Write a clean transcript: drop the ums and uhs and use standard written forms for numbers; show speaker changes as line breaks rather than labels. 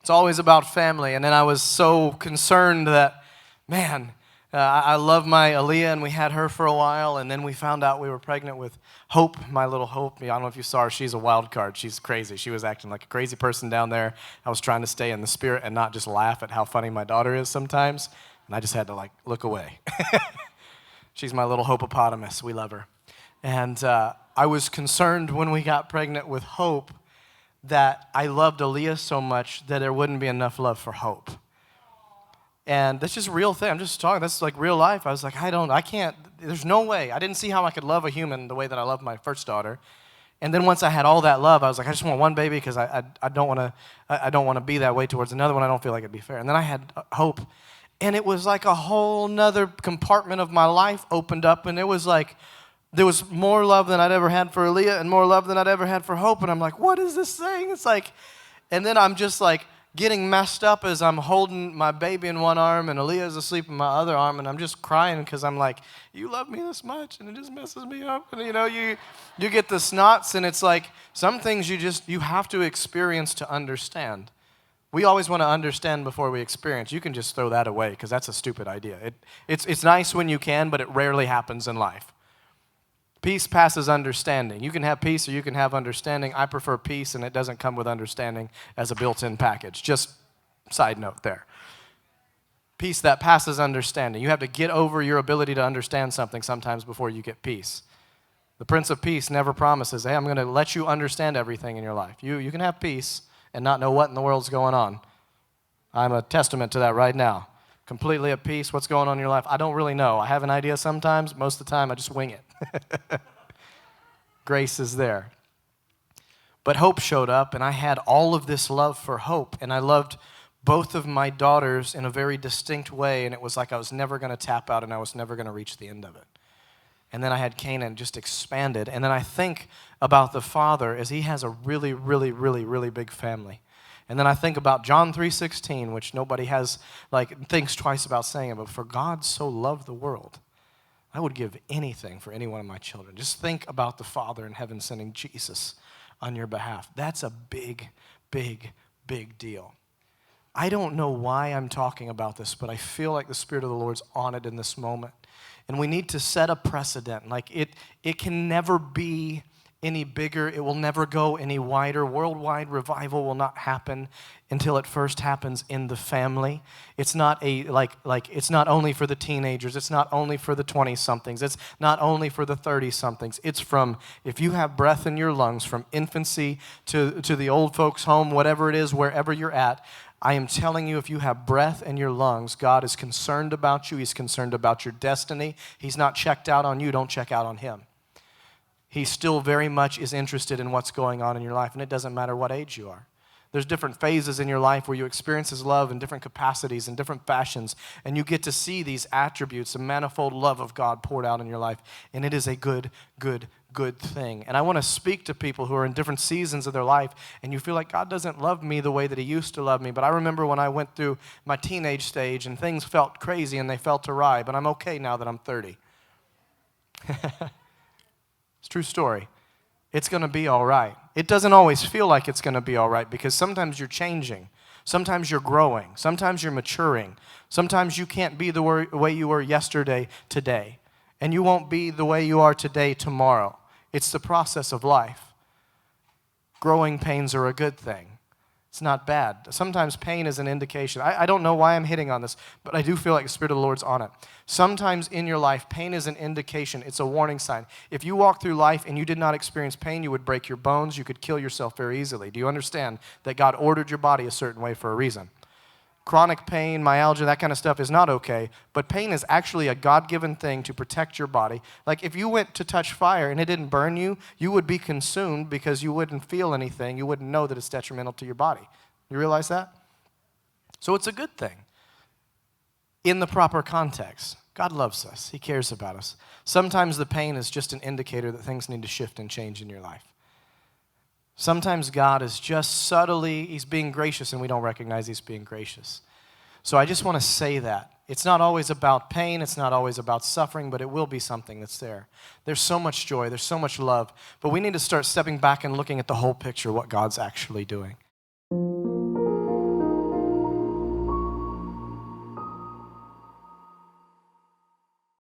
It's always about family. And then I was so concerned that, man, I love my Aaliyah, and we had her for a while, and then we found out we were pregnant with Hope, my little Hope. I don't know if you saw her. She's a wild card. She's crazy. She was acting like a crazy person down there. I was trying to stay in the spirit and not just laugh at how funny my daughter is sometimes, and I just had to, look away. She's my little Hopopotamus. We love her. And I was concerned when we got pregnant with Hope that I loved Aaliyah so much that there wouldn't be enough love for Hope. And that's just a real thing. I'm just talking. That's like real life. I was like, I can't. There's no way. I didn't see how I could love a human the way that I loved my first daughter. And then once I had all that love, I was like, I just want one baby because I don't want to be that way towards another one. I don't feel like it'd be fair. And then I had Hope, and it was like a whole nother compartment of my life opened up, and it was like there was more love than I'd ever had for Aaliyah and more love than I'd ever had for Hope. And I'm like, what is this thing? It's like, and then I'm just like getting messed up as I'm holding my baby in one arm and Aaliyah's asleep in my other arm, and I'm just crying because I'm like, you love me this much, and it just messes me up. And you get the snots, and it's like some things you have to experience to understand. We always want to understand before we experience. You can just throw that away because that's a stupid idea. It's nice when you can, but it rarely happens in life. Peace passes understanding. You can have peace or you can have understanding. I prefer peace, and it doesn't come with understanding as a built-in package. Just side note there. Peace that passes understanding. You have to get over your ability to understand something sometimes before you get peace. The Prince of Peace never promises, hey, I'm going to let you understand everything in your life. You can have peace and not know what in the world's going on. I'm a testament to that right now. Completely at peace. What's going on in your life? I don't really know. I have an idea sometimes. Most of the time, I just wing it. Grace is there. But Hope showed up, and I had all of this love for Hope, and I loved both of my daughters in a very distinct way, and it was like I was never going to tap out, and I was never going to reach the end of it. And then I had Canaan just expanded, and then I think about the Father as he has a really, really, really, really big family. And then I think about John 3:16, which nobody thinks twice about saying it, but for God so loved the world, I would give anything for any one of my children. Just think about the Father in heaven sending Jesus on your behalf. That's a big, big, big deal. I don't know why I'm talking about this, but I feel like the Spirit of the Lord's on it in this moment. And we need to set a precedent. It can never be any bigger. It will never go any wider. Worldwide revival will not happen until it first happens in the family. It's not it's not only for the teenagers. It's not only for the 20-somethings. It's not only for the 30-somethings. It's from, if you have breath in your lungs, from infancy to the old folks' home, whatever it is, wherever you're at. I am telling you, if you have breath in your lungs, God is concerned about you. He's concerned about your destiny. He's not checked out on you. Don't check out on him. He still very much is interested in what's going on in your life, and it doesn't matter what age you are. There's different phases in your life where you experience his love in different capacities and different fashions, and you get to see these attributes, the manifold love of God poured out in your life, and it is a good, good, good thing. And I want to speak to people who are in different seasons of their life, and you feel like God doesn't love me the way that he used to love me, but I remember when I went through my teenage stage, and things felt crazy and they felt awry, but I'm okay now that I'm 30. It's a true story. It's going to be all right. It doesn't always feel like it's going to be all right because sometimes you're changing. Sometimes you're growing. Sometimes you're maturing. Sometimes you can't be the way you were yesterday today. And you won't be the way you are today tomorrow. It's the process of life. Growing pains are a good thing. It's not bad. Sometimes pain is an indication. I don't know why I'm hitting on this, but I do feel like the Spirit of the Lord's on it. Sometimes in your life, pain is an indication. It's a warning sign. If you walk through life and you did not experience pain, you would break your bones. You could kill yourself very easily. Do you understand that God ordered your body a certain way for a reason? Chronic pain, myalgia, that kind of stuff is not okay, but pain is actually a God-given thing to protect your body. Like if you went to touch fire and it didn't burn you, you would be consumed because you wouldn't feel anything. You wouldn't know that it's detrimental to your body. You realize that? So it's a good thing in the proper context. God loves us. He cares about us. Sometimes the pain is just an indicator that things need to shift and change in your life. Sometimes God is just subtly, he's being gracious and we don't recognize he's being gracious. So I just want to say that. It's not always about pain, it's not always about suffering, but it will be something that's there. There's so much joy, there's so much love, but we need to start stepping back and looking at the whole picture, what God's actually doing.